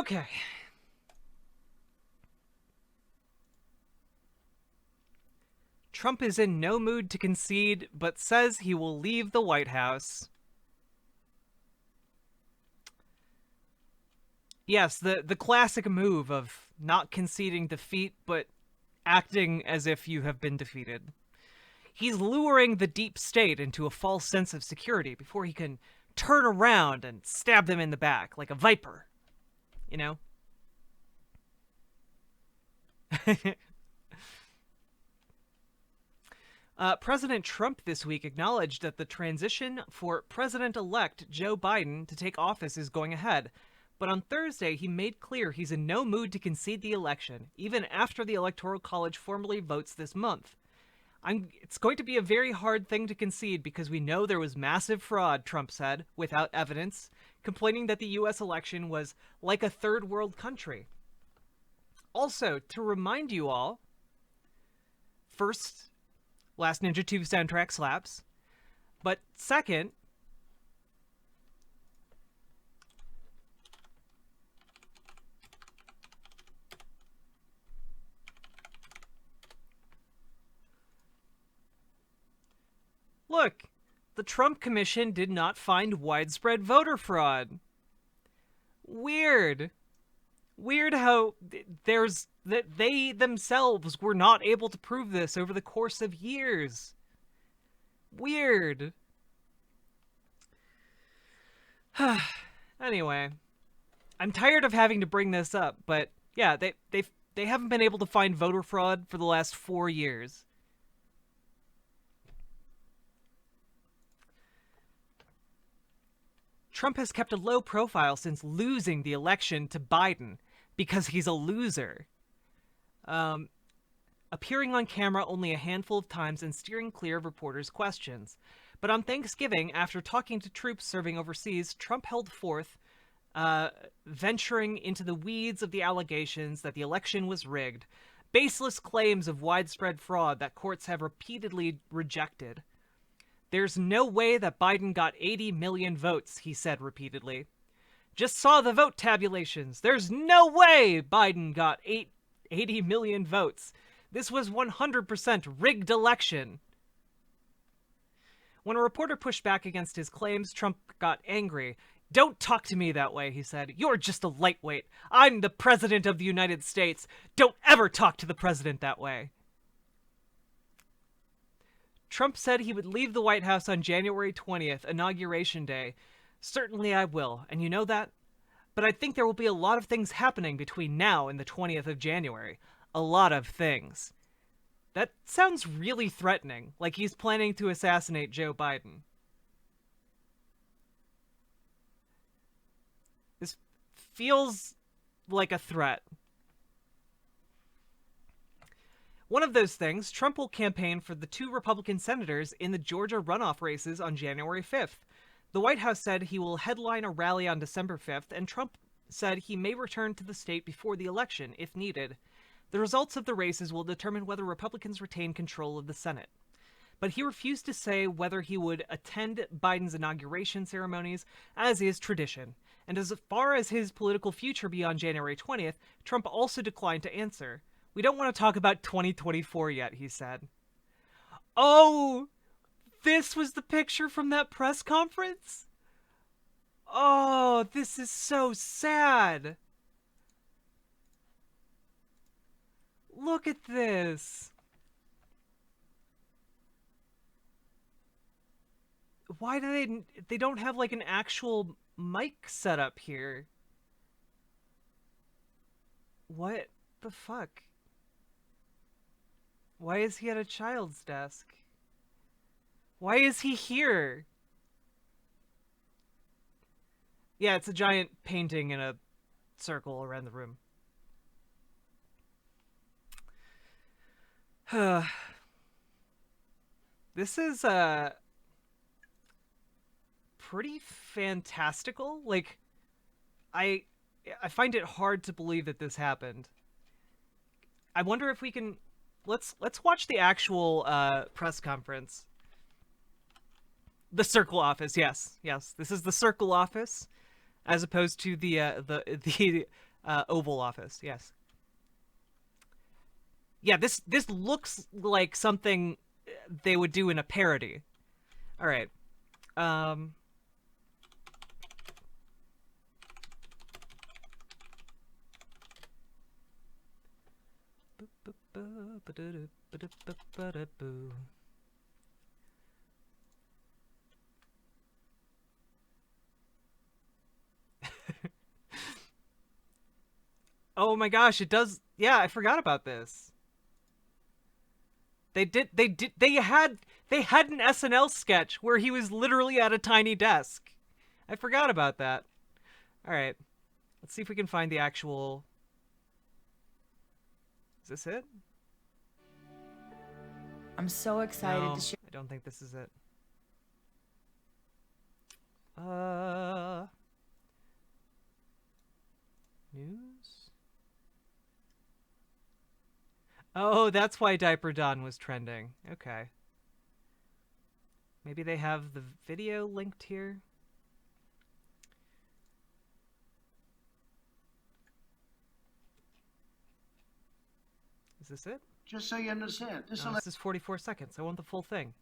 Okay. Trump is in no mood to concede, but says he will leave the White House. Yes, the classic move of not conceding defeat, but acting as if you have been defeated. He's luring the deep state into a false sense of security before he can turn around and stab them in the back like a viper. You know? President Trump this week acknowledged that the transition for President-elect Joe Biden to take office is going ahead. But on Thursday, he made clear he's in no mood to concede the election, even after the Electoral College formally votes this month. It's going to be a very hard thing to concede because we know there was massive fraud, Trump said, without evidence, complaining that the U.S. election was like a third world country. Also, to remind you all, first, Last Ninja 2 soundtrack slaps, but second, look, the Trump Commission did not find widespread voter fraud. Weird. Weird how that they themselves were not able to prove this over the course of years. Weird. Anyway, I'm tired of having to bring this up, but yeah, they haven't been able to find voter fraud for the last 4 years. Trump has kept a low profile since losing the election to Biden because he's a loser. Appearing on camera only a handful of times and steering clear of reporters' questions. But on Thanksgiving, after talking to troops serving overseas, Trump held forth, venturing into the weeds of the allegations that the election was rigged, baseless claims of widespread fraud that courts have repeatedly rejected. There's no way that Biden got 80 million votes, he said repeatedly. Just saw the vote tabulations. There's no way Biden got 80 million votes. This was 100% rigged election. When a reporter pushed back against his claims, Trump got angry. Don't talk to me that way, he said. You're just a lightweight. I'm the president of the United States. Don't ever talk to the president that way. Trump said he would leave the White House on January 20th, Inauguration Day. Certainly I will, and you know that? But I think there will be a lot of things happening between now and the 20th of January. A lot of things. That sounds really threatening, like he's planning to assassinate Joe Biden. This feels like a threat. One of those things, Trump will campaign for the 2 Republican senators in the Georgia runoff races on January 5th. The White House said he will headline a rally on December 5th, and Trump said he may return to the state before the election, if needed. The results of the races will determine whether Republicans retain control of the Senate. But he refused to say whether he would attend Biden's inauguration ceremonies, as is tradition. And as far as his political future beyond January 20th, Trump also declined to answer. We don't want to talk about 2024 yet, he said. Oh, this was the picture from that press conference? Oh, this is so sad. Look at this. Why do they don't have like an actual mic set up here? What the fuck? Why is he at a child's desk? Why is he here? Yeah, it's a giant painting in a circle around the room. This is pretty fantastical. Like, I find it hard to believe that this happened. I wonder if we can let's watch the actual press conference. The Circle office, yes. This is the Circle office, as opposed to the Oval Office. Yes. Yeah, this looks like something they would do in a parody. All right. Um. Oh my gosh, it does. Yeah, I forgot about this. They had an SNL sketch where he was literally at a tiny desk. I forgot about that. All right. Let's see if we can find the actual. Is this it? I'm so excited No, to share. I don't think this is it. Uh News? Oh, that's why Diaper Don was trending. Okay. Maybe they have the video linked here. Is this it? Just so you understand, This is 44 seconds. I want the full thing.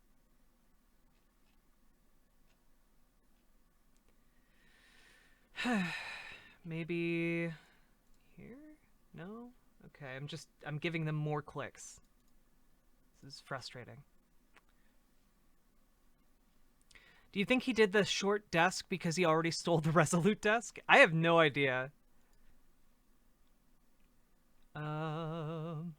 Maybe here? No? Okay, I'm giving them more clicks. This is frustrating. Do you think he did the short desk because he already stole the Resolute desk? I have no idea. Um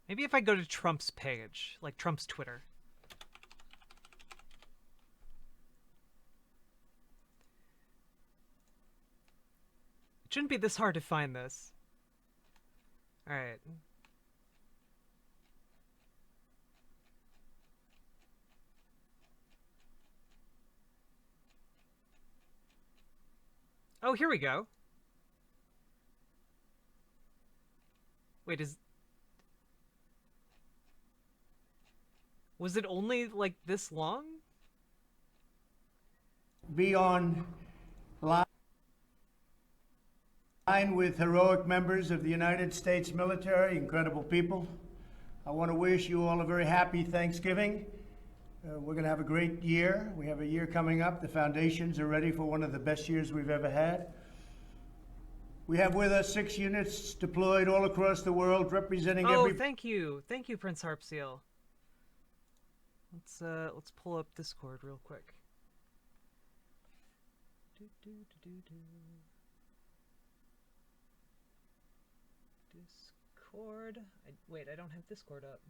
Maybe if I go to Trump's page, like Trump's Twitter. It shouldn't be this hard to find this. All right. Oh, here we go. Wait, was it only like this long? be on line with heroic members of the United States military, incredible people. I want to wish you all a very happy Thanksgiving. We're going to have a great year. We have a year coming up. The foundations are ready for one of the best years we've ever had. We have with us 6 units deployed all across the world, representing every. Oh, thank you, Prince Harpseal. Let's pull up Discord real quick. Discord. Wait, I don't have Discord up.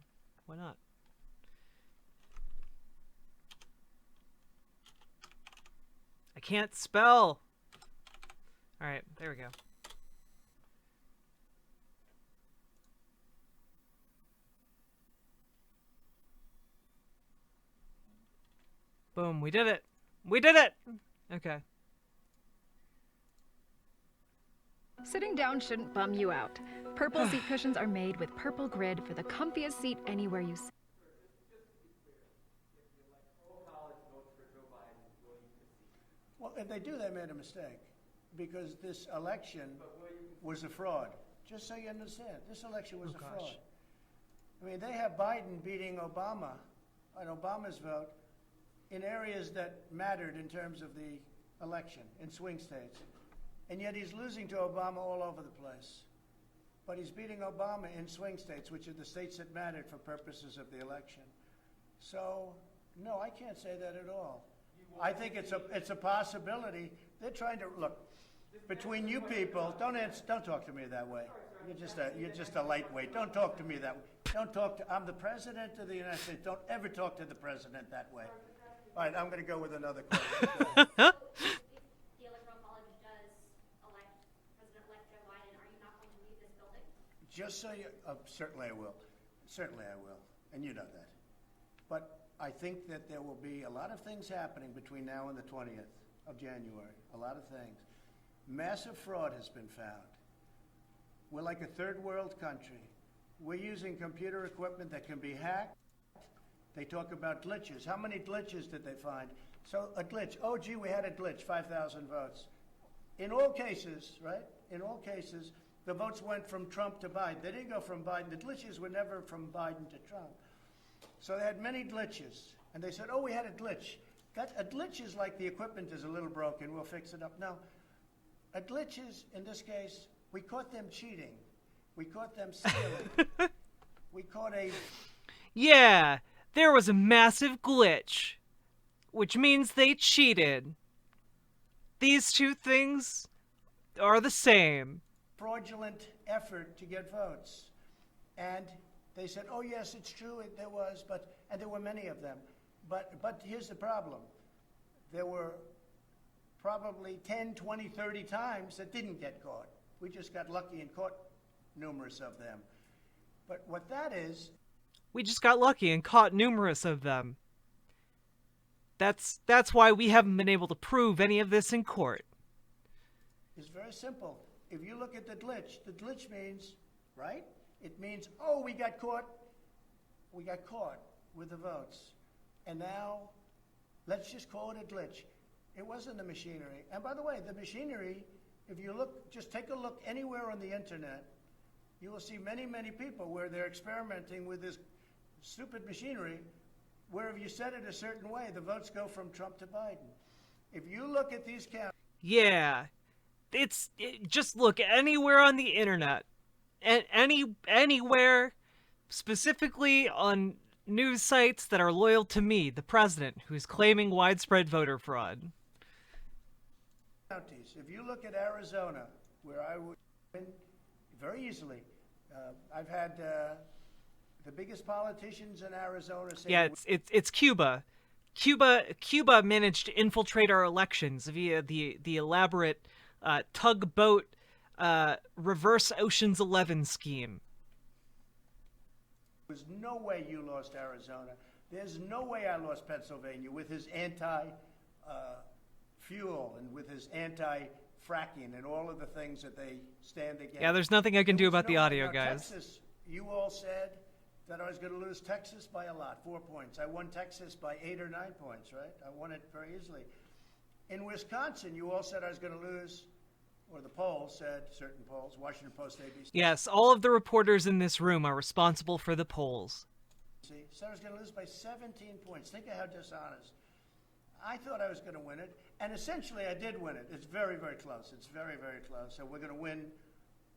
Why not? I can't spell. All right, there we go. Boom, we did it. We did it. Okay. Sitting down shouldn't bum you out. Purple seat cushions are made with purple grid for the comfiest seat anywhere you sit. Well, if they do, they made a mistake, because this election was a fraud. Just so you understand, this election was a fraud. I mean, they have Biden beating Obama on Obama's vote in areas that mattered in terms of the election, in swing states. And yet he's losing to Obama all over the place. But he's beating Obama in swing states, which are the states that mattered for purposes of the election. So, no, I can't say that at all. I think it's a possibility. They're trying to look between you people. Don't talk to me that way. You're just a lightweight. Don't talk to me that way. Don't talk to. I'm the president of the United States. Don't ever talk to the president that way. All right, I'm going to go with another question. The Electoral College does elect President-elect Joe Biden. Are you not going to leave this building? Just so you, certainly I will. Certainly I will. And you know that. But I think that there will be a lot of things happening between now and the 20th of January. A lot of things. Massive fraud has been found. We're like a third world country. We're using computer equipment that can be hacked. They talk about glitches. How many glitches did they find? So a glitch. Oh, gee, we had a glitch, 5,000 votes. In all cases, right? In all cases, the votes went from Trump to Biden. They didn't go from Biden. The glitches were never from Biden to Trump. So they had many glitches. And they said, oh, we had a glitch. A glitch is like the equipment is a little broken. We'll fix it up. No. A glitch is, in this case, we caught them cheating. We caught them stealing. We caught a... Yeah, there was a massive glitch, which means they cheated. These two things are the same. Fraudulent effort to get votes. And they said, oh, yes, it's true, there was, and there were many of them. But here's the problem. There were probably 10, 20, 30 times that didn't get caught. We just got lucky and caught numerous of them. But what that is... We just got lucky and caught numerous of them. That's why we haven't been able to prove any of this in court. It's very simple. If you look at the glitch means, right? It means, oh, we got caught with the votes. And now, let's just call it a glitch. It wasn't the machinery. And by the way, the machinery, if you look, just take a look anywhere on the internet, you will see many, many people where they're experimenting with this stupid machinery, where if you set it a certain way, the votes go from Trump to Biden. If you look at these counts... Yeah. Just look anywhere on the internet. Anywhere, specifically on news sites that are loyal to me, the president, who's claiming widespread voter fraud. Counties. If you look at Arizona, where I would win very easily, I've had the biggest politicians in Arizona say... Yeah, it's Cuba. Cuba managed to infiltrate our elections via the elaborate tugboat reverse Ocean's 11 scheme. There's no way you lost Arizona. There's no way I lost Pennsylvania with his anti-fuel and with his anti-fracking and all of the things that they stand against. Yeah, there's nothing I can do about the audio, now, guys. Texas, you all said that I was going to lose Texas by a lot, 4 points. I won Texas by 8 or 9 points, right? I won it very easily. In Wisconsin, you all said I was going to lose, or the polls said, certain polls, Washington Post, ABC. Yes, all of the reporters in this room are responsible for the polls. See, said I was going to lose by 17 points. Think of how dishonest. I thought I was going to win it, and essentially I did win it. It's very, very close. It's very, very close. So we're going to win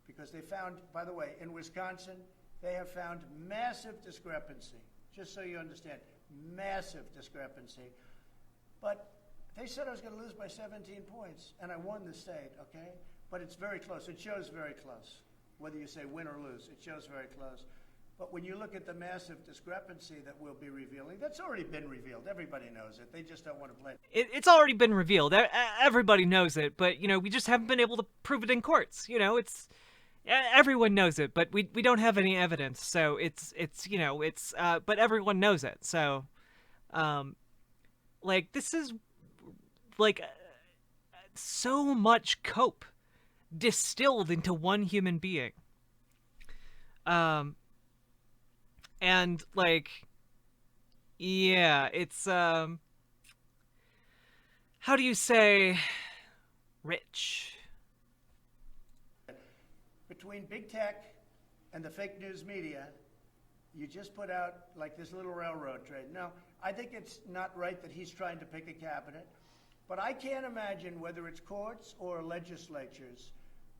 because they found, by the way, in Wisconsin, they have found massive discrepancy, just so you understand, massive discrepancy. But they said I was going to lose by 17 points, and I won the state, okay? But it's very close. It shows very close. Whether you say win or lose, it shows very close. But when you look at the massive discrepancy that we'll be revealing, that's already been revealed. Everybody knows it. They just don't want to play it. It's already been revealed. Everybody knows it, but, we just haven't been able to prove it in courts. It's... Everyone knows it, but we don't have any evidence, so it's but everyone knows it, so, this is, so much cope distilled into one human being, and, yeah, it's, how do you say, rich? Between big tech and the fake news media, you just put out like this little railroad trade. Now, I think it's not right that he's trying to pick a cabinet, but I can't imagine whether it's courts or legislatures,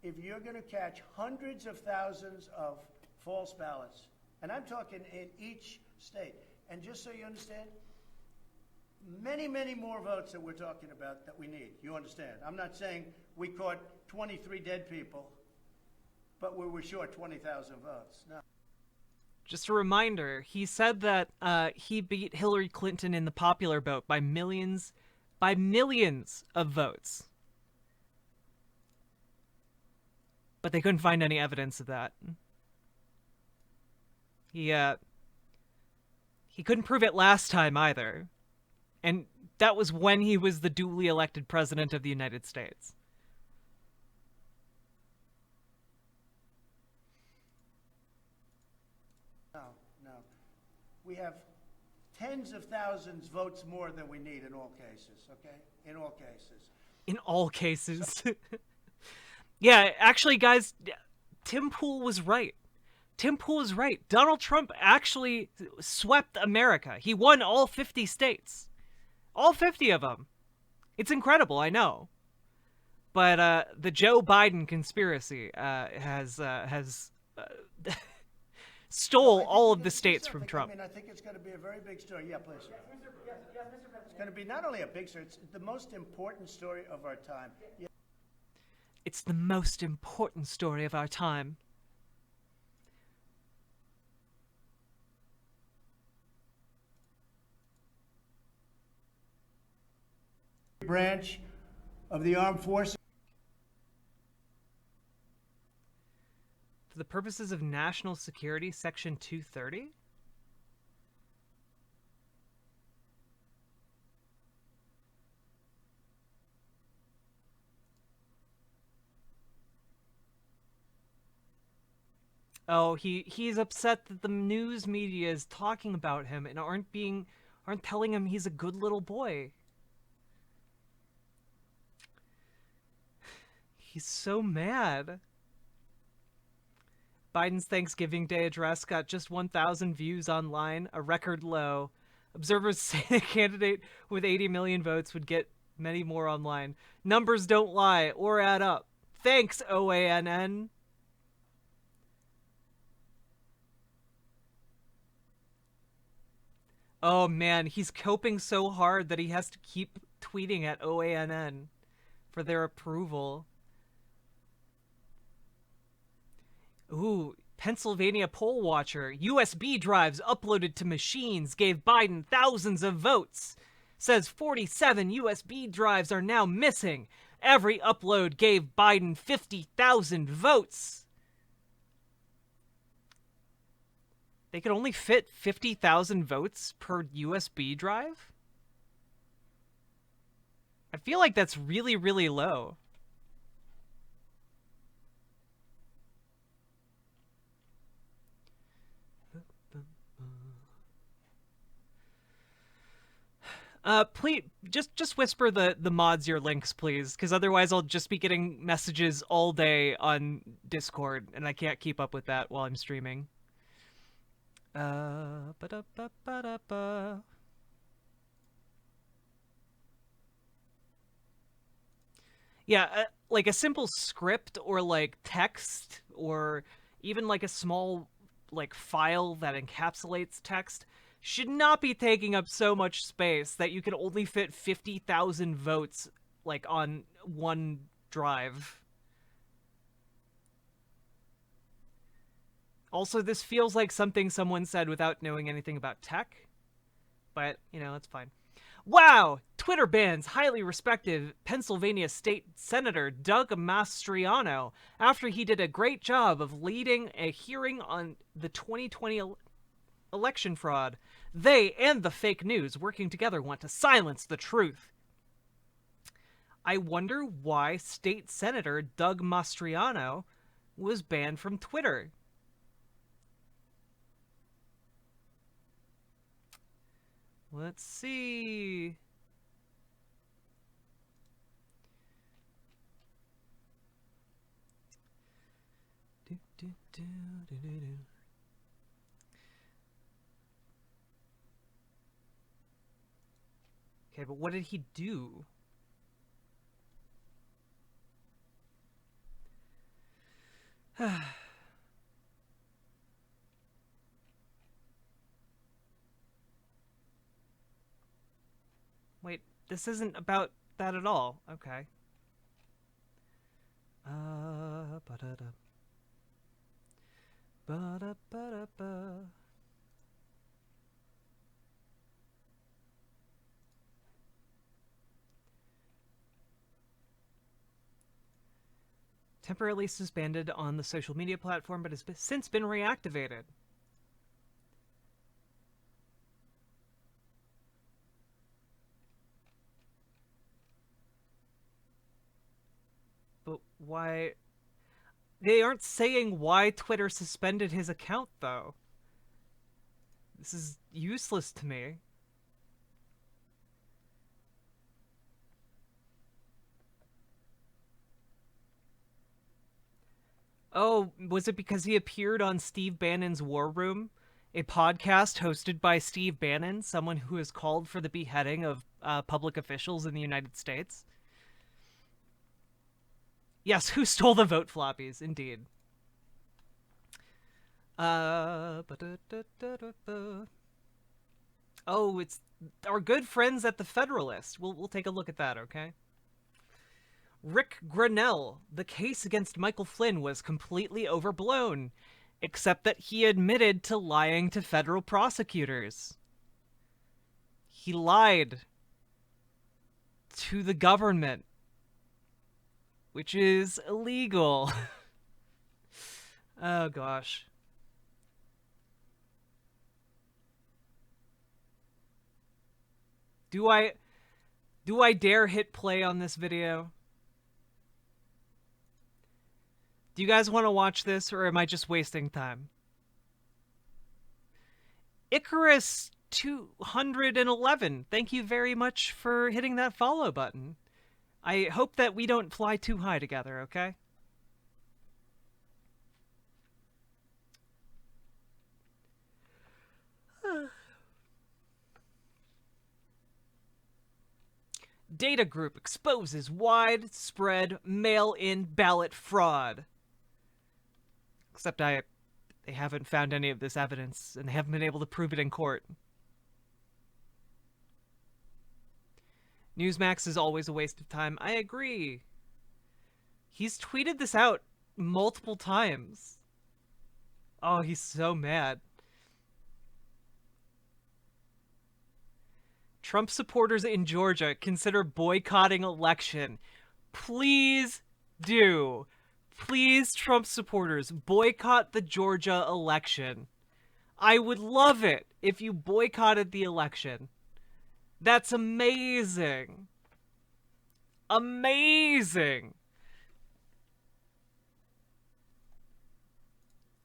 if you're going to catch hundreds of thousands of false ballots, and I'm talking in each state, and just so you understand, many, many more votes that we're talking about that we need. You understand? I'm not saying we caught 23 dead people, but we were short 20,000 votes. No. Just a reminder, he said that he beat Hillary Clinton in the popular vote by millions of votes. But they couldn't find any evidence of that. He couldn't prove it last time either. And that was when he was the duly elected president of the United States. No, no. We have tens of thousands votes more than we need in all cases, okay? In all cases. In all cases. Yeah, actually, guys, Tim Pool was right. Tim Pool is right. Donald Trump actually swept America. He won all 50 states. All 50 of them. It's incredible, I know. But the Joe Biden conspiracy has stole all of the states from Trump. I mean, I think it's going to be a very big story. Yeah, please. It's going to be not only a big story, it's the most important story of our time. Yeah. It's the most important story of our time. Branch of the armed forces. For the purposes of national security, Section 230? Oh, he's upset that the news media is talking about him and aren't telling him he's a good little boy. He's so mad. Biden's Thanksgiving Day address got just 1,000 views online, a record low. Observers say a candidate with 80 million votes would get many more online. Numbers don't lie or add up. Thanks, OANN. Oh man, he's coping so hard that he has to keep tweeting at OANN for their approval. Ooh, Pennsylvania poll watcher. USB drives uploaded to machines gave Biden thousands of votes. Says 47 USB drives are now missing. Every upload gave Biden 50,000 votes. They could only fit 50,000 votes per USB drive? I feel like that's really, really low. Please, just whisper the mods your links, please, because otherwise I'll just be getting messages all day on Discord, and I can't keep up with that while I'm streaming. Ba-da-ba-ba-da-ba. Yeah, like a simple script or like text or even like a small like file that encapsulates text should not be taking up so much space that you can only fit 50,000 votes like on one drive. Also, this feels like something someone said without knowing anything about tech, but, you know, that's fine. Wow! Twitter bans highly respected Pennsylvania State Senator Doug Mastriano after he did a great job of leading a hearing on the 2020 election fraud. They and the fake news working together want to silence the truth. I wonder why State Senator Doug Mastriano was banned from Twitter. Let's see. Okay, but what did he do? Wait, this isn't about that at all. Okay. Ba-da-da. Ba-da-ba-da-ba. Temporarily suspended on the social media platform, but has since been reactivated. But why? They aren't saying why Twitter suspended his account, though. This is useless to me. Oh, was it because he appeared on Steve Bannon's War Room, a podcast hosted by Steve Bannon, someone who has called for the beheading of public officials in the United States? Yes, who stole the vote floppies, indeed. Oh, it's our good friends at the Federalist. We'll take a look at that, okay? Rick Grenell, the case against Michael Flynn was completely overblown, except that he admitted to lying to federal prosecutors. He lied to the government, which is illegal. Oh, gosh. Do I dare hit play on this video? Do you guys want to watch this, or am I just wasting time? Icarus 211, thank you very much for hitting that follow button. I hope that we don't fly too high together, okay? Data group exposes widespread mail-in ballot fraud. Except they haven't found any of this evidence, and they haven't been able to prove it in court. Newsmax is always a waste of time. I agree. He's tweeted this out multiple times. Oh, he's so mad. Trump supporters in Georgia consider boycotting election. Please do. Please, Trump supporters, boycott the Georgia election. I would love it if you boycotted the election. That's amazing. Amazing.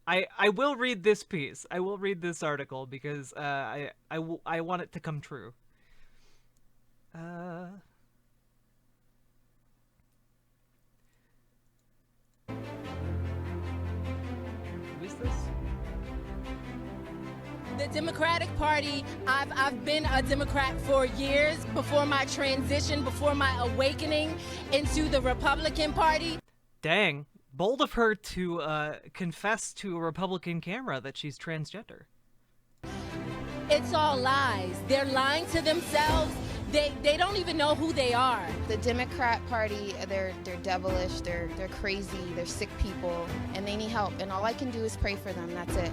I will read this piece. I will read this article because I want it to come true. Who is this? The Democratic Party, I've been a Democrat for years before my transition, before my awakening into the Republican Party. Dang. Bold of her to confess to a Republican camera that she's transgender. It's all lies. They're lying to themselves. They don't even know who they are. The Democrat Party, they're devilish, they're crazy, they're sick people, and they need help. And all I can do is pray for them. That's it.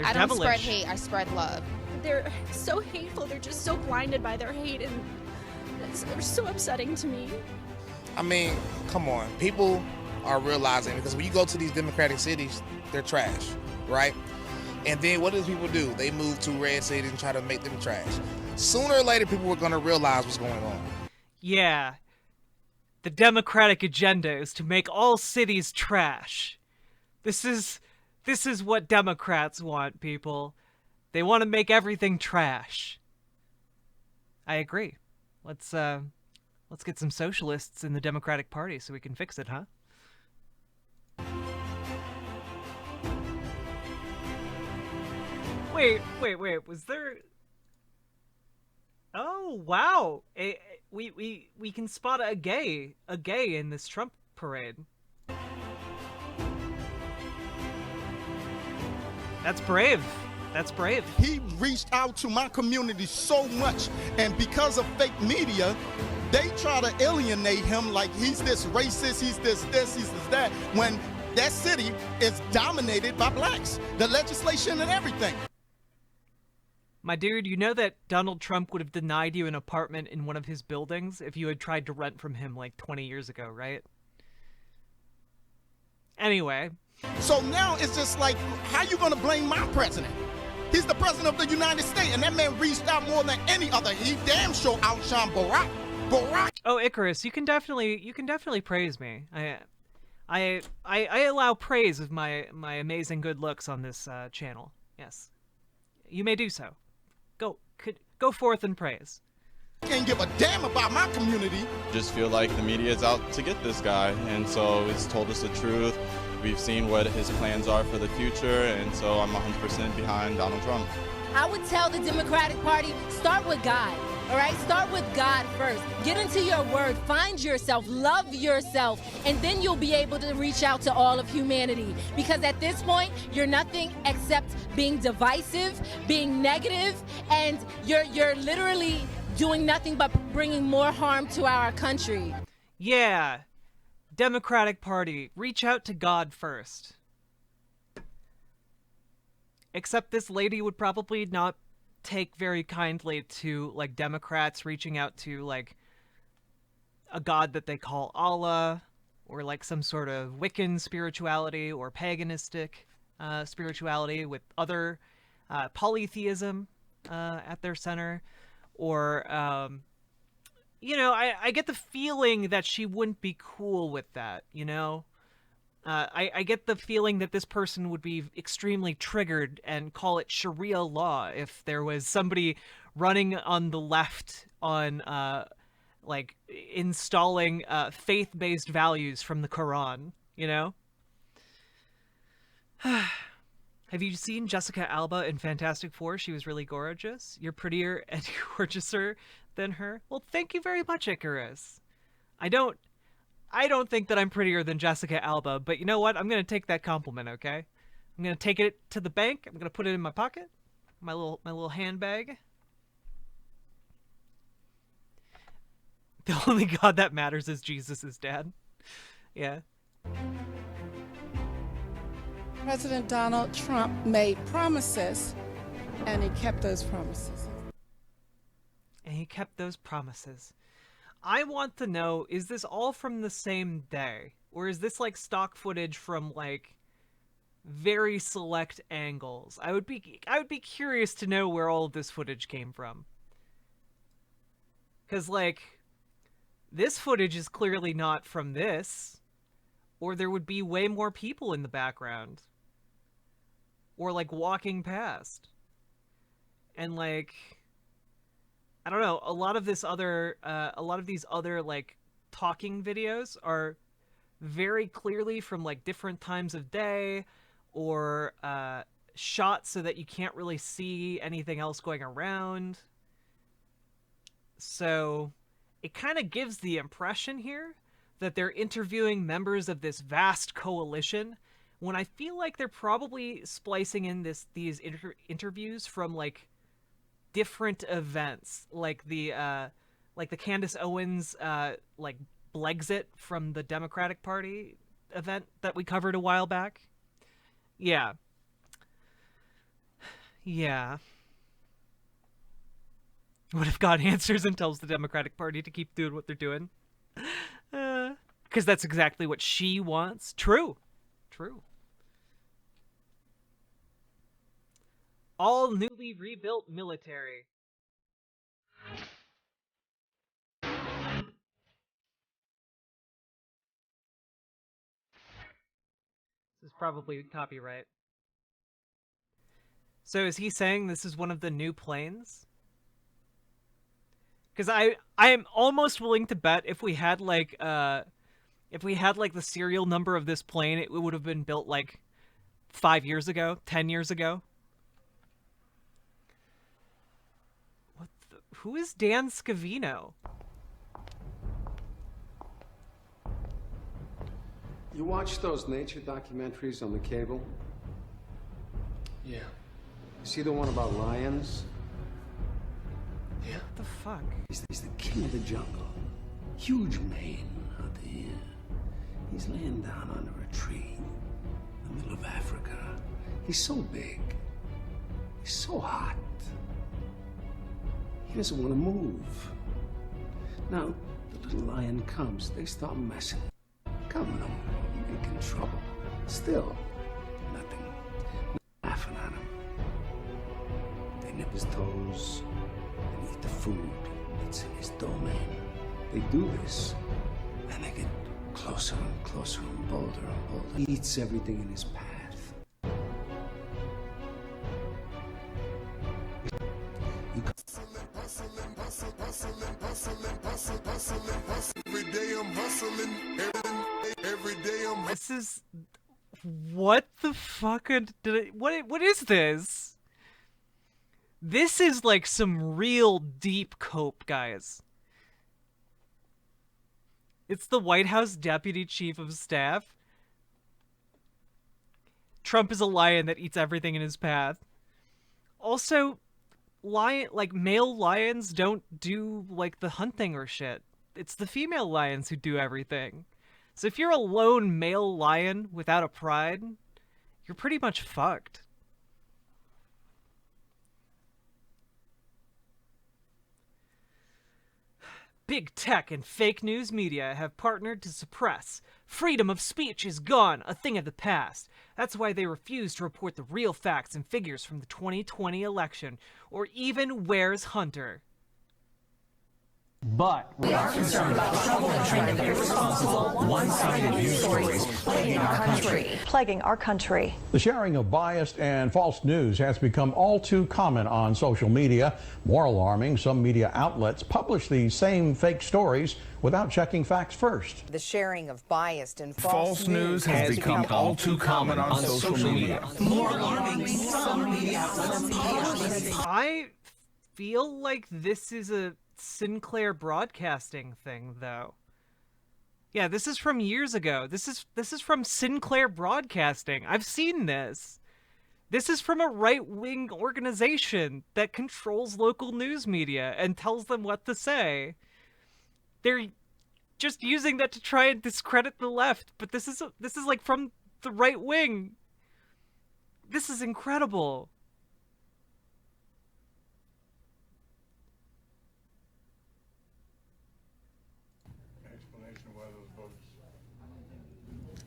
I don't spread hate, I spread love. They're so hateful. They're just so blinded by their hate, and it's so upsetting to me. I mean, come on. People are realizing, because when you go to these Democratic cities, they're trash, right? And then what do people do? They move to red cities and try to make them trash. Sooner or later, people are going to realize what's going on. Yeah. The Democratic agenda is to make all cities trash. This is what Democrats want, people. They want to make everything trash. I agree. Let's get some socialists in the Democratic Party so we can fix it, huh? Wait, was there... Oh, wow. We can spot a gay in this Trump parade. That's brave. That's brave. He reached out to my community so much, and because of fake media, they try to alienate him like he's this racist, he's this, he's this, that, when that city is dominated by blacks, the legislation and everything. My dude, you know that Donald Trump would have denied you an apartment in one of his buildings if you had tried to rent from him like 20 years ago, right? Anyway. So now it's just like, how you gonna blame my president? He's the president of the United States, and that man reached out more than any other. He damn sure outshined Barack. Barack. Oh, Icarus, you can definitely praise me. I allow praise of my amazing good looks on this channel. Yes, you may do so. Go forth and praise. Can't give a damn about my community. Just feel like the media is out to get this guy, and so it's told us the truth. We've seen what his plans are for the future, and so I'm 100% behind Donald Trump. I would tell the Democratic Party, start with God, all right? Start with God first. Get into your word, find yourself, love yourself, and then you'll be able to reach out to all of humanity. Because at this point, you're nothing except being divisive, being negative, and you're literally doing nothing but bringing more harm to our country. Yeah, Democratic Party, reach out to God first. Except this lady would probably not take very kindly to, like, Democrats reaching out to, like, a god that they call Allah, or, like, some sort of Wiccan spirituality or paganistic spirituality with other polytheism at their center. Or, you know, I get the feeling that she wouldn't be cool with that, you know? I get the feeling that this person would be extremely triggered and call it Sharia law if there was somebody running on the left on, like, installing faith-based values from the Quran, you know? Have you seen Jessica Alba in Fantastic Four? She was really gorgeous. You're prettier and gorgeouser than her. Well, thank you very much, Icarus. I don't think that I'm prettier than Jessica Alba, but you know what? I'm going to take that compliment, okay? I'm going to take it to the bank. I'm going to put it in my pocket, my little handbag. The only God that matters is Jesus' dad. Yeah. President Donald Trump made promises, and he kept those promises. And he kept those promises. I want to know, is this all from the same day? Or is this, like, stock footage from, like, very select angles? I would be curious to know where all of this footage came from. Because, like, this footage is clearly not from this. Or there would be way more people in the background. Or, like, walking past. And, like, I don't know, a lot of these other, like, talking videos are very clearly from, like, different times of day, or shot so that you can't really see anything else going around. So it kind of gives the impression here that they're interviewing members of this vast coalition, when I feel like they're probably splicing in these interviews from, like, different events, like the Candace Owens like Blexit from the Democratic Party event that we covered a while back. Yeah. What if God answers and tells the Democratic Party to keep doing what they're doing? Because that's exactly what she wants. True. All newly rebuilt military. This is probably copyright. So is he saying this is one of the new planes? Because I am almost willing to bet if we had like the serial number of this plane, it would have been built like 5 years ago, 10 years ago. Who is Dan Scavino? You watch those nature documentaries on the cable? Yeah. You see the one about lions? Yeah. What the fuck? He's the king of the jungle. Huge mane out there. He's laying down under a tree in the middle of Africa. He's so big. He's so hot. He doesn't want to move. Now, the little lion cubs, they start messing. Coming over, making trouble. Still, nothing. Laughing at him. They nip his toes and eat the food that's in his domain. They do this, and they get closer and closer and bolder and bolder. He eats everything in his path. This is... What the fuck what is this? This is like some real deep cope, guys. It's the White House Deputy Chief of Staff. Trump is a lion that eats everything in his path. Also, male lions don't do like the hunting or shit. It's the female lions who do everything. So if you're a lone male lion without a pride, you're pretty much fucked. Big tech and fake news media have partnered to suppress. Freedom of speech is gone, a thing of the past. That's why they refuse to report the real facts and figures from the 2020 election, or even where's Hunter. But we are concerned about the troubling trend of irresponsible, one-sided news stories plaguing our country. The sharing of biased and false news has become all too common on social media. More alarming, some media outlets publish these same fake stories without checking facts first. The sharing of biased and false news has become all too common on social media. More alarming, some media outlets. I feel like this is a Sinclair Broadcasting thing, though. Yeah, this is from years ago. This is from Sinclair Broadcasting. I've seen this. This is from a right-wing organization that controls local news media and tells them what to say. They're just using that to try and discredit the left, but this is like from the right wing. This is incredible.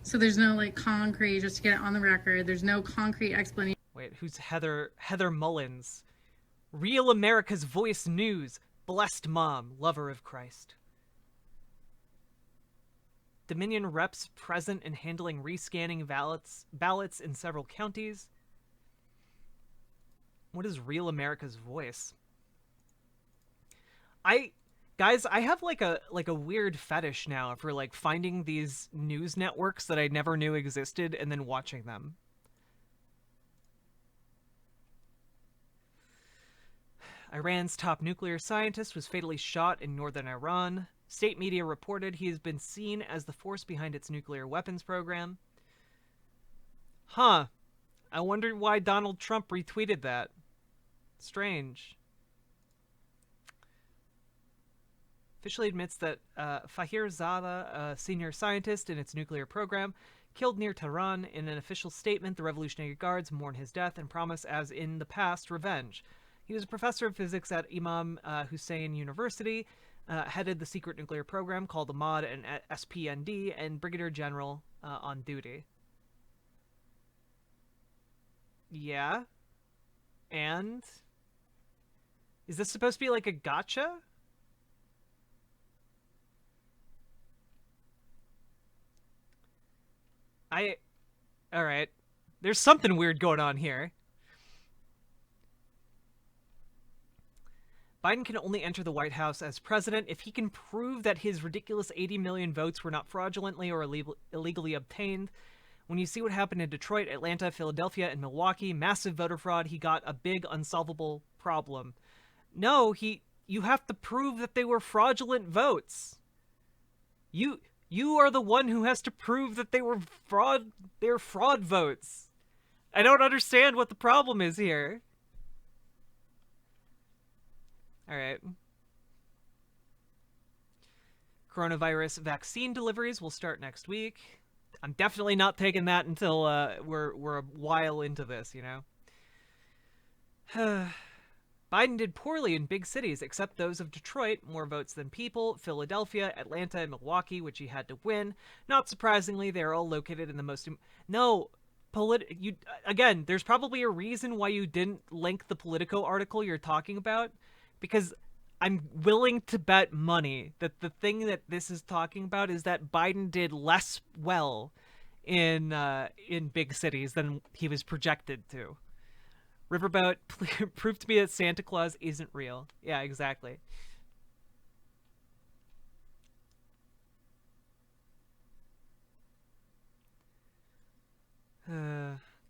So there's no like concrete, just to get it on the record, there's no concrete explanation. Wait, who's Heather Mullins? Real America's Voice News. Blessed mom, lover of Christ. Dominion reps present in handling rescanning ballots in several counties. What is Real America's Voice? Guys, I have like a weird fetish now for like finding these news networks that I never knew existed and then watching them. Iran's top nuclear scientist was fatally shot in northern Iran. State media reported he has been seen as the force behind its nuclear weapons program. Huh. I wonder why Donald Trump retweeted that. Strange. Officially admits that Fahirzadeh, a senior scientist in its nuclear program, killed near Tehran. In an official statement, the Revolutionary Guards mourn his death and promise, as in the past, revenge. He was a professor of physics at Imam Hussein University, headed the secret nuclear program called Ahmad and SPND, and brigadier general on duty. Yeah? And? Is this supposed to be like a gotcha? Alright. There's something weird going on here. Biden can only enter the White House as president if he can prove that his ridiculous 80 million votes were not fraudulently or illegally obtained. When you see what happened in Detroit, Atlanta, Philadelphia, and Milwaukee, massive voter fraud, he got a big unsolvable problem. No, you have to prove that they were fraudulent votes. You are the one who has to prove that they're fraud votes. I don't understand what the problem is here. Alright. Coronavirus vaccine deliveries will start next week. I'm definitely not taking that until we're a while into this, you know? Biden did poorly in big cities, except those of Detroit, more votes than people, Philadelphia, Atlanta, and Milwaukee, which he had to win. Not surprisingly, they're all located in the most... Again, there's probably a reason why you didn't link the Politico article you're talking about, because I'm willing to bet money that the thing that this is talking about is that Biden did less well in big cities than he was projected to. Riverboat proved to me that Santa Claus isn't real. Yeah, exactly.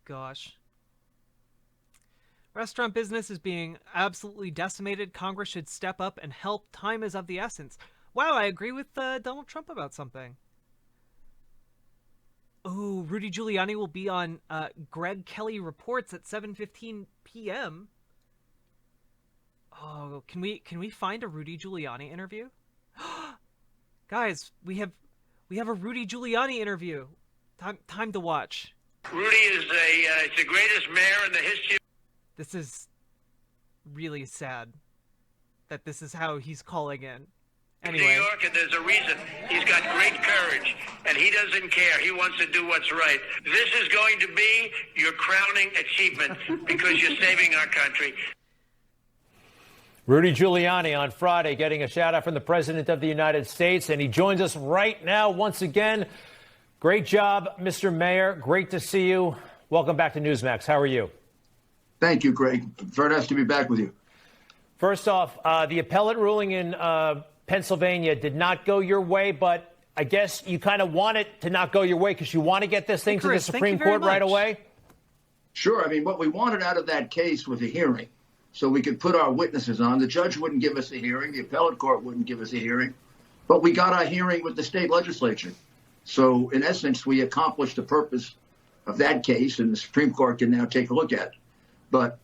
Gosh. Restaurant business is being absolutely decimated. Congress should step up and help. Time is of the essence. Wow, I agree with Donald Trump about something. Oh, Rudy Giuliani will be on Greg Kelly Reports at 7:15 p.m. Oh, can we find a Rudy Giuliani interview? Guys, we have a Rudy Giuliani interview. Time to watch. Rudy is the greatest mayor in the history. This is really sad that this is how he's calling in. Anyway. New York, and there's a reason. He's got great courage, and he doesn't care. He wants to do what's right. This is going to be your crowning achievement because you're saving our country. Rudy Giuliani on Friday getting a shout out from the President of the United States, and he joins us right now once again. Great job, Mr. Mayor. Great to see you. Welcome back to Newsmax. How are you? Thank you, Greg. Very nice to be back with you. First off, the appellate ruling in Pennsylvania did not go your way, but I guess you kind of want it to not go your way because you want to get this thing to the Supreme Court right away? Sure. I mean, what we wanted out of that case was a hearing so we could put our witnesses on. The judge wouldn't give us a hearing. The appellate court wouldn't give us a hearing. But we got our hearing with the state legislature. So, in essence, we accomplished the purpose of that case, and the Supreme Court can now take a look at it. But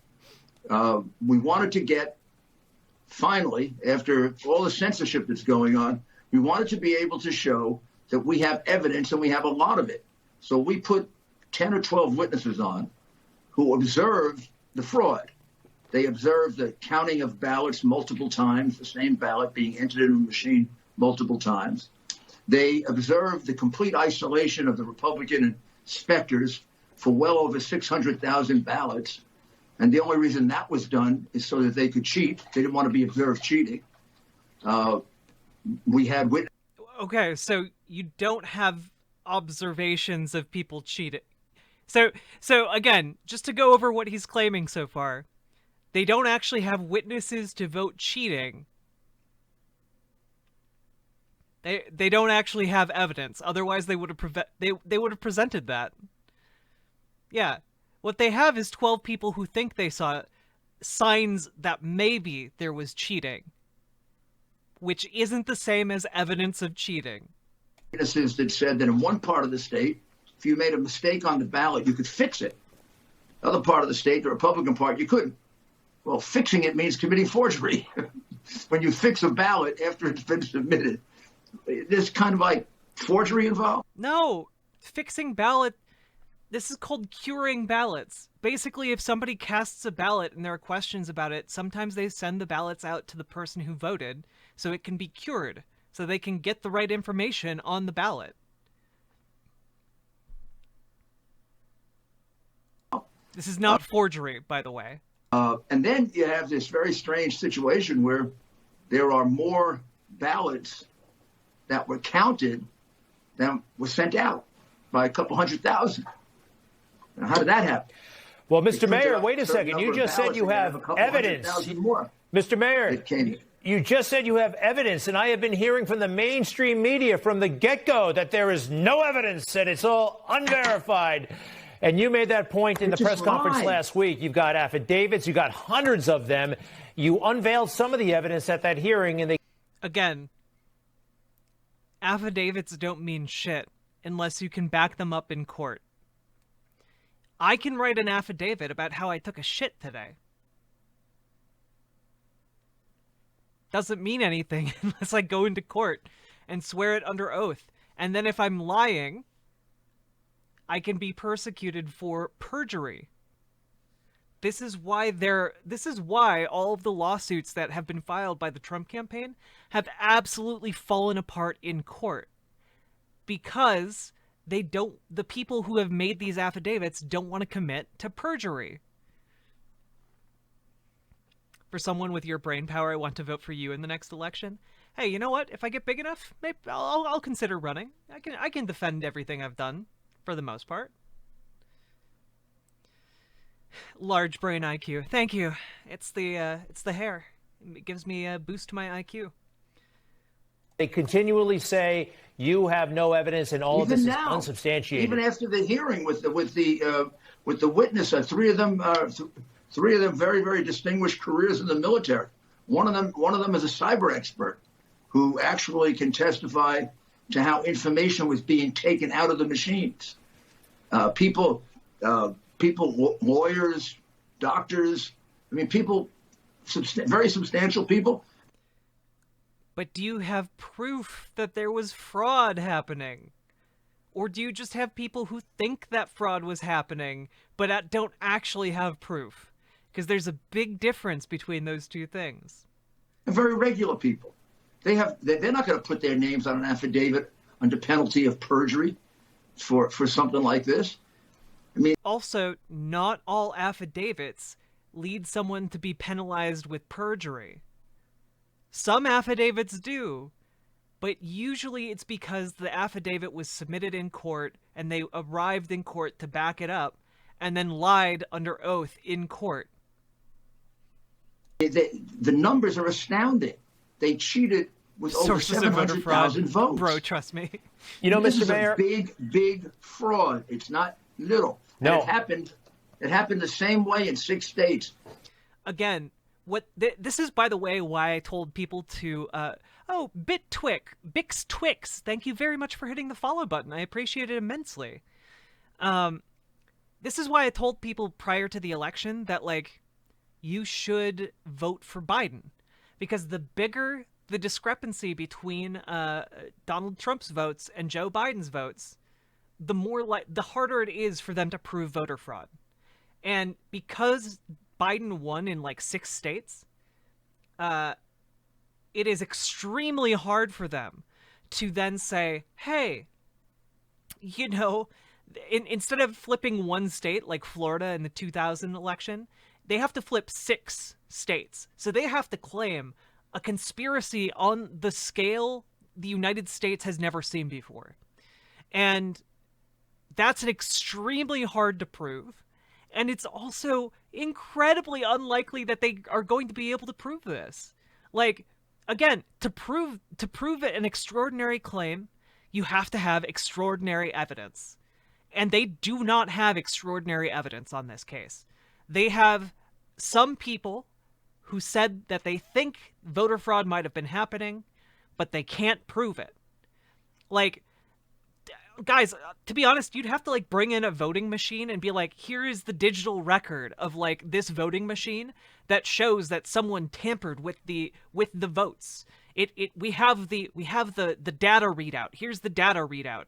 we wanted to get, finally, after all the censorship that's going on, we wanted to be able to show that we have evidence, and we have a lot of it. So we put 10 or 12 witnesses on who observed the fraud. They observed the counting of ballots multiple times, the same ballot being entered in a machine multiple times. They observed the complete isolation of the Republican inspectors for well over 600,000 ballots. And the only reason that was done is so that they could cheat. They didn't want to be observed cheating. We had witnesses. Okay, so you don't have observations of people cheating. So again, just to go over what he's claiming so far, they don't actually have witnesses to vote cheating. They don't actually have evidence. Otherwise, they would have they would have presented that. Yeah, what they have is 12 people who think they saw signs that maybe there was cheating, which isn't the same as evidence of cheating. Witnesses that said that in one part of the state, if you made a mistake on the ballot, you could fix it. Other part of the state, the Republican part, you couldn't. Well, fixing it means committing forgery. When you fix a ballot after it's been submitted, there's kind of like forgery involved. No, fixing ballot. This is called curing ballots. Basically, if somebody casts a ballot and there are questions about it, sometimes they send the ballots out to the person who voted so it can be cured, so they can get the right information on the ballot. This is not forgery, by the way. And then you have this very strange situation where there are more ballots that were counted than were sent out by a couple 100,000. Now, how did that happen? Well, Mr. Mayor, wait a second. You just said you have evidence. Mr. Mayor, you just said you have evidence, and I have been hearing from the mainstream media from the get-go that there is no evidence, and it's all unverified. And you made that point in the press conference last week. You've got affidavits. You got hundreds of them. You unveiled some of the evidence at that hearing, and they... Again, affidavits don't mean shit unless you can back them up in court. I can write an affidavit about how I took a shit today. Doesn't mean anything unless I go into court and swear it under oath. And then if I'm lying, I can be persecuted for perjury. This is why all of the lawsuits that have been filed by the Trump campaign have absolutely fallen apart in court. Because the people who have made these affidavits don't want to commit to perjury. for someone with your brain power, I want to vote for you in the next election. Hey, you know what? If I get big enough, maybe I'll consider running. I can defend everything I've done for the most part. Large brain IQ. Thank you. It's the hair. It gives me a boost to my IQ. They continually say you have no evidence, and all of this is unsubstantiated. Even after the hearing with the witness, three of them very, very distinguished careers in the military. One of them is a cyber expert who actually can testify to how information was being taken out of the machines. People, lawyers, doctors. I mean, people, very substantial people. But do you have proof that there was fraud happening? Or do you just have people who think that fraud was happening, but don't actually have proof? Because there's a big difference between those two things. And very regular people. They're not going to put their names on an affidavit under penalty of perjury for something like this. I mean, also, not all affidavits lead someone to be penalized with perjury. Some affidavits do, but usually it's because the affidavit was submitted in court and they arrived in court to back it up and then lied under oath in court. The numbers are astounding. They cheated with over 700,000 votes. Bro, trust me. You know, Mr. Mayor, this is a big fraud. It's not little. No. And it happened the same way in 6 states. Again, this is, by the way, why I told people to, Bix Twix, thank you very much for hitting the follow button. I appreciate it immensely. This is why I told people prior to the election that, like, you should vote for Biden. Because the bigger the discrepancy between Donald Trump's votes and Joe Biden's votes, the harder it is for them to prove voter fraud. And because Biden won in like 6 states, it is extremely hard for them to then say, hey, you know, instead of flipping one state like Florida in the 2000 election, they have to flip 6 states. So they have to claim a conspiracy on the scale the United States has never seen before. And that's extremely hard to prove. And it's also incredibly unlikely that they are going to be able to prove this. Like, again, to prove an extraordinary claim, you have to have extraordinary evidence. And they do not have extraordinary evidence on this case. They have some people who said that they think voter fraud might have been happening, but they can't prove it. Like, guys, to be honest, you'd have to like bring in a voting machine and be like, here is the digital record of like this voting machine that shows that someone tampered with the votes. We have the data readout. Here's the data readout.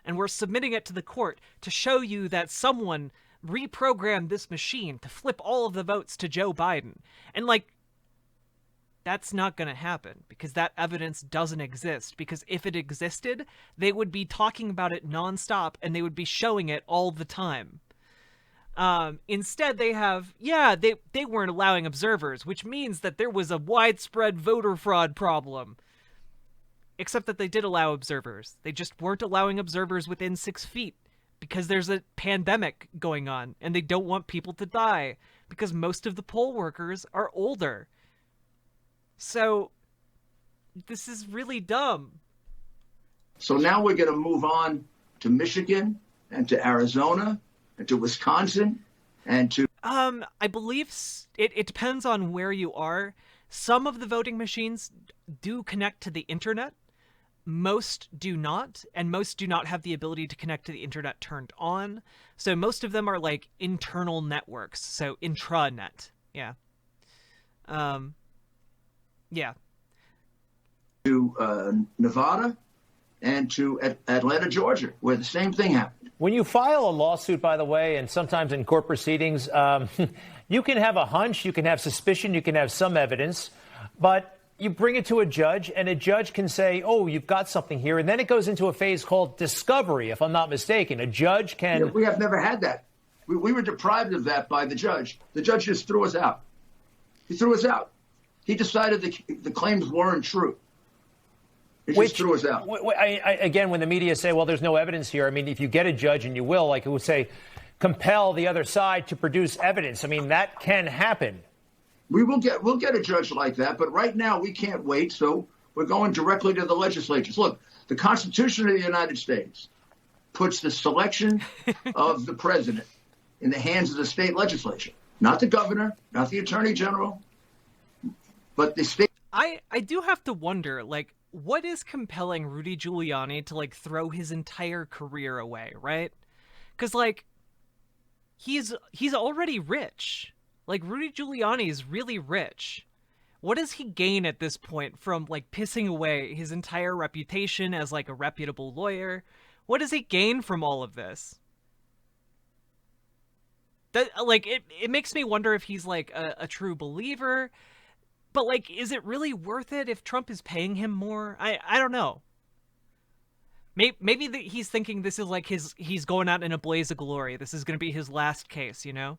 And we're submitting it to the court to show you that someone reprogrammed this machine to flip all of the votes to Joe Biden. And like, that's not going to happen because that evidence doesn't exist. Because if it existed, they would be talking about it nonstop and they would be showing it all the time. Instead, they have, they weren't allowing observers, which means that there was a widespread voter fraud problem. Except that they did allow observers. They just weren't allowing observers within 6 feet because there's a pandemic going on and they don't want people to die because most of the poll workers are older. So, this is really dumb. So now we're going to move on to Michigan and to Arizona and to Wisconsin and to... I believe it depends on where you are. Some of the voting machines do connect to the internet. Most do not, and most do not have the ability to connect to the internet turned on. So most of them are like internal networks, so intranet. Yeah. Yeah. To Nevada and to Atlanta, Georgia, where the same thing happened. When you file a lawsuit, by the way, and sometimes in court proceedings, you can have a hunch, you can have suspicion, you can have some evidence, but you bring it to a judge, and a judge can say, oh, you've got something here, and then it goes into a phase called discovery, if I'm not mistaken. A judge can... Yeah, we have never had that. We were deprived of that by the judge. The judge just threw us out. He threw us out. He decided the claims weren't true. He just threw us out. Again, when the media say, well, there's no evidence here, I mean, if you get a judge, and you will, like it would say, compel the other side to produce evidence. I mean, that can happen. We'll get a judge like that, but right now we can't wait, so we're going directly to the legislatures. Look, the Constitution of the United States puts the selection of the president in the hands of the state legislature, not the governor, not the attorney general, but the state. I do have to wonder, like, what is compelling Rudy Giuliani to, like, throw his entire career away, right? Because, like, he's already rich. Like, Rudy Giuliani is really rich. What does he gain at this point from, like, pissing away his entire reputation as, like, a reputable lawyer? What does he gain from all of this? That, like, it makes me wonder if he's, like, a true believer. But, like, is it really worth it if Trump is paying him more? I don't know. Maybe he's thinking this is, like, he's going out in a blaze of glory. This is going to be his last case, you know?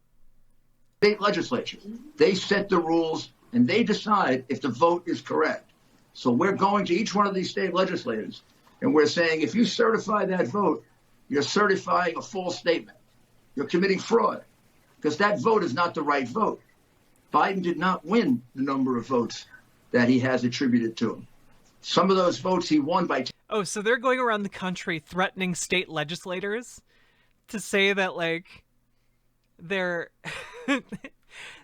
State legislature, they set the rules, and they decide if the vote is correct. So we're going to each one of these state legislators, and we're saying, if you certify that vote, you're certifying a false statement. You're committing fraud, because that vote is not the right vote. Biden did not win the number of votes that he has attributed to him. Some of those votes he won by... Oh, so they're going around the country threatening state legislators to say that, like, they're...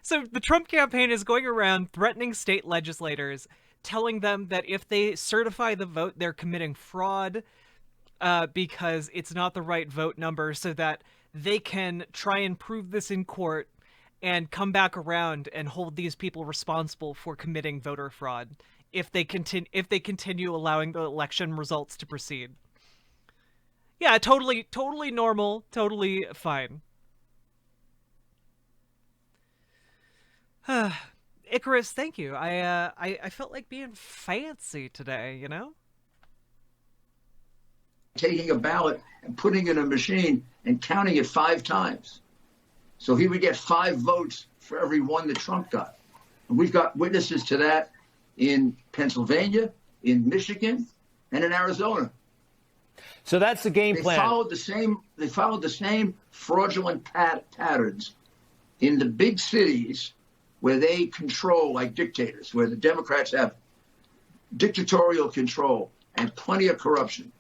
So the Trump campaign is going around threatening state legislators, telling them that if they certify the vote, they're committing fraud because it's not the right vote number, so that they can try and prove this in court and come back around and hold these people responsible for committing voter fraud if they continue allowing the election results to proceed. Yeah, totally normal, totally fine. Icarus, thank you. I felt like being fancy today, you know? Taking a ballot and putting it in a machine and counting it 5 times. So he would get 5 votes for every one that Trump got. And we've got witnesses to that in Pennsylvania, in Michigan, and in Arizona. So that's the game plan. They followed the same fraudulent patterns in the big cities where they control like dictators, where the Democrats have dictatorial control and plenty of corruption.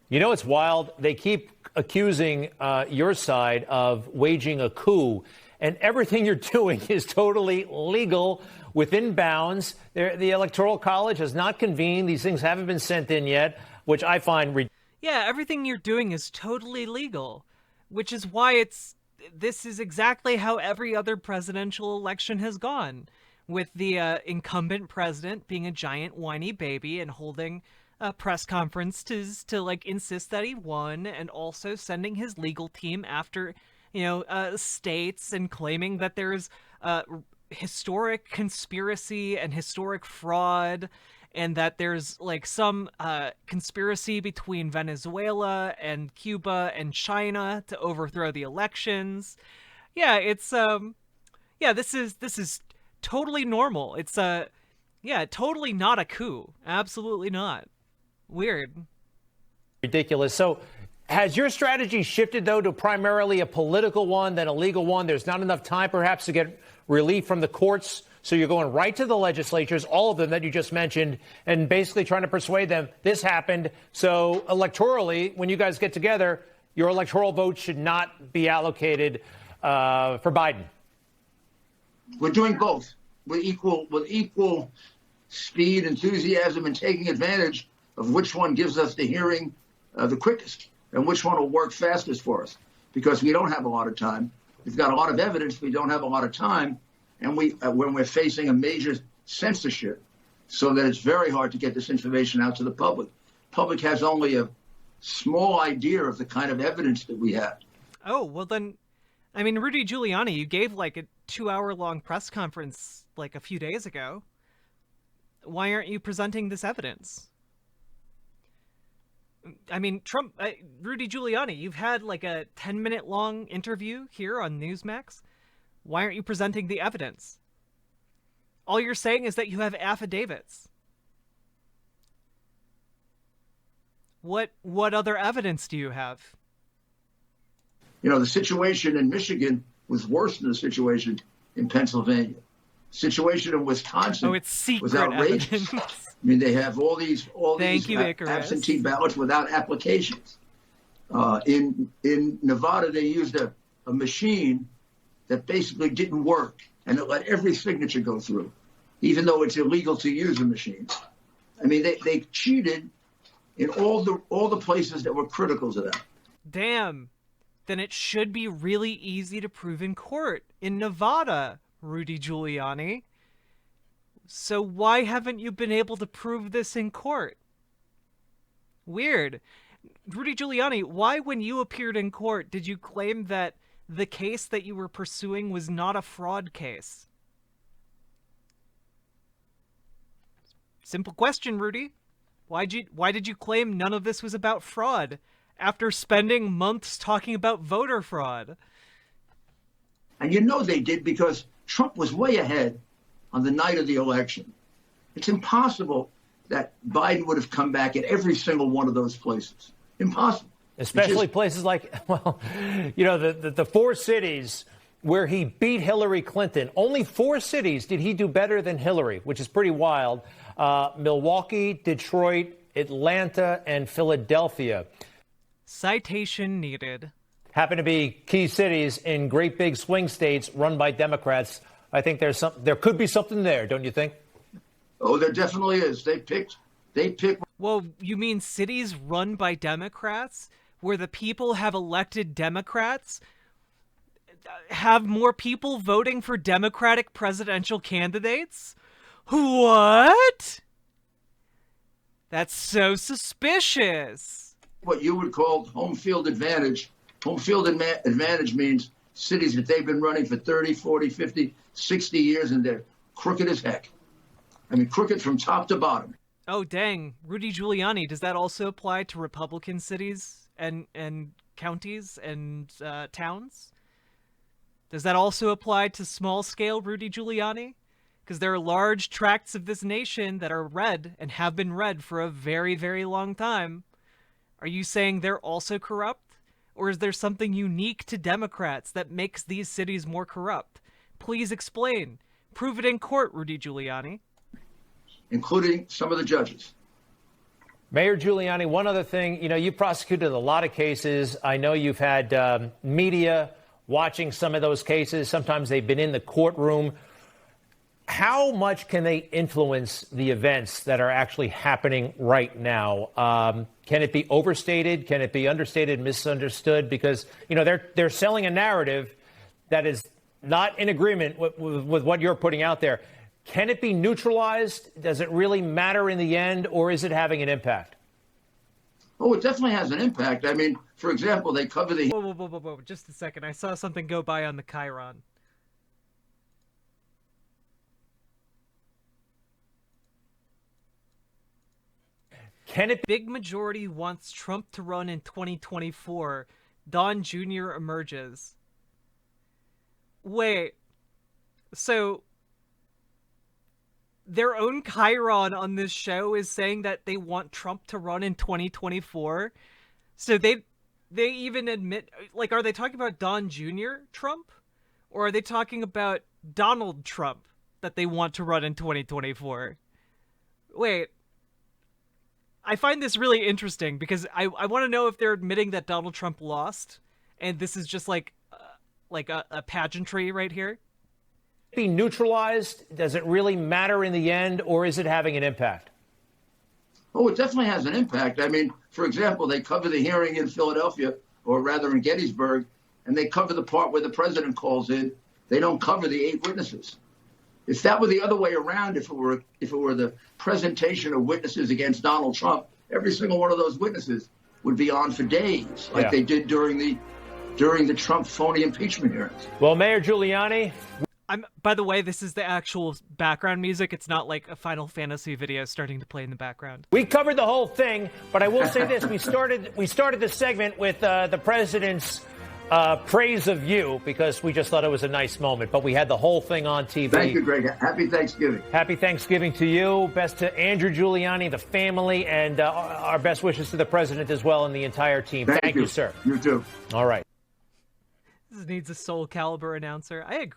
You know, it's wild. They keep accusing your side of waging a coup, and everything you're doing is totally legal, within bounds. The Electoral College has not convened. These things haven't been sent in yet, which I find Yeah, everything you're doing is totally legal, which is why this is exactly how every other presidential election has gone, with the incumbent president being a giant whiny baby and holding press conferences to like insist that he won, and also sending his legal team after, states and claiming that there's historic conspiracy and historic fraud, and that there's like some conspiracy between Venezuela and Cuba and China to overthrow the elections. Yeah, it's this is totally normal. It's totally not a coup. Absolutely not. Weird. Ridiculous. So has your strategy shifted, though, to primarily a political one than a legal one? There's not enough time, perhaps, to get relief from the courts, so you're going right to the legislatures, all of them that you just mentioned, and basically trying to persuade them this happened. So electorally, when you guys get together, your electoral vote should not be allocated for Biden. We're doing both with equal speed, enthusiasm, and taking advantage of which one gives us the hearing the quickest and which one will work fastest for us, because we don't have a lot of time. We've got a lot of evidence. We don't have a lot of time. And when we're facing a major censorship, so that it's very hard to get this information out to the public. Public has only a small idea of the kind of evidence that we have. Oh, well then, I mean, Rudy Giuliani, you gave like a 2-hour-long press conference like a few days ago. Why aren't you presenting this evidence? I mean, Rudy Giuliani, you've had like a 10-minute long interview here on Newsmax. Why aren't you presenting the evidence? All you're saying is that you have affidavits. What other evidence do you have? You know, the situation in Michigan was worse than the situation in Pennsylvania. The situation in Wisconsin it's secret was outrageous. evidence. I mean, they have all these Icarus. absentee ballots without applications. In Nevada, they used a machine that basically didn't work, and it let every signature go through, even though it's illegal to use a machine. I mean, they cheated in all the places that were critical to them. Damn. Then it should be really easy to prove in court in Nevada, Rudy Giuliani. So why haven't you been able to prove this in court? Weird. Rudy Giuliani, why when you appeared in court did you claim that the case that you were pursuing was not a fraud case? Simple question, Rudy. Why did you claim none of this was about fraud after spending months talking about voter fraud? And you know they did because Trump was way ahead on the night of the election. It's impossible that Biden would have come back at every single one of those places. Impossible. Especially places like, well, you know, the 4 cities where he beat Hillary Clinton. Only 4 cities did he do better than Hillary, which is pretty wild. Milwaukee, Detroit, Atlanta, and Philadelphia. Citation needed. Happen to be key cities in great big swing states run by Democrats. I think there could be something there, don't you think? Oh, there definitely is. They picked. Well, you mean cities run by Democrats where the people have elected Democrats have more people voting for Democratic presidential candidates? What? That's so suspicious. What you would call home field advantage. Home field advantage means cities that they've been running for 30, 40, 50, 60 years, and they're crooked as heck. I mean, crooked from top to bottom. Oh, dang. Rudy Giuliani, does that also apply to Republican cities and counties and towns? Does that also apply to small-scale Rudy Giuliani? Because there are large tracts of this nation that are red and have been red for a very, very long time. Are you saying they're also corrupt? Or is there something unique to Democrats that makes these cities more corrupt? Please explain. Prove it in court, Rudy Giuliani. Including some of the judges. Mayor Giuliani, one other thing, you know, you prosecuted a lot of cases. I know you've had media watching some of those cases. Sometimes they've been in the courtroom. How much can they influence the events that are actually happening right now? Can it be overstated? Can it be understated, misunderstood? Because, you know, they're selling a narrative that is not in agreement with what you're putting out there. Can it be neutralized? Does it really matter in the end, or is it having an impact? Oh, it definitely has an impact. I mean, for example, they cover the... Whoa. Just a second. I saw something go by on the Chiron. Can it... Big majority wants Trump to run in 2024. Don Jr. emerges. Wait. So... their own Chiron on this show is saying that they want Trump to run in 2024. So they even admit, like, are they talking about Don Jr. Trump? Or are they talking about Donald Trump that they want to run in 2024? Wait. I find this really interesting because I want to know if they're admitting that Donald Trump lost and this is just like a pageantry right here. Be neutralized? Does it really matter in the end, or is it having an impact? Oh, it definitely has an impact. I mean, for example, they cover the hearing in Philadelphia, or rather in Gettysburg, and they cover the part where the president calls in. They don't cover the 8 witnesses. If that were the other way around, if it were the presentation of witnesses against Donald Trump, every single one of those witnesses would be on for days, like they did during the Trump phony impeachment hearings. Well, Mayor Giuliani. By the way, this is the actual background music. It's not like a Final Fantasy video starting to play in the background. We covered the whole thing, but I will say this: we started this segment with the president's praise of you because we just thought it was a nice moment. But we had the whole thing on TV. Thank you, Greg. Happy Thanksgiving. Happy Thanksgiving to you. Best to Andrew Giuliani, the family, and our best wishes to the president as well and the entire team. Thank you, sir. You too. All right. This needs a Soul Caliber announcer. I agree.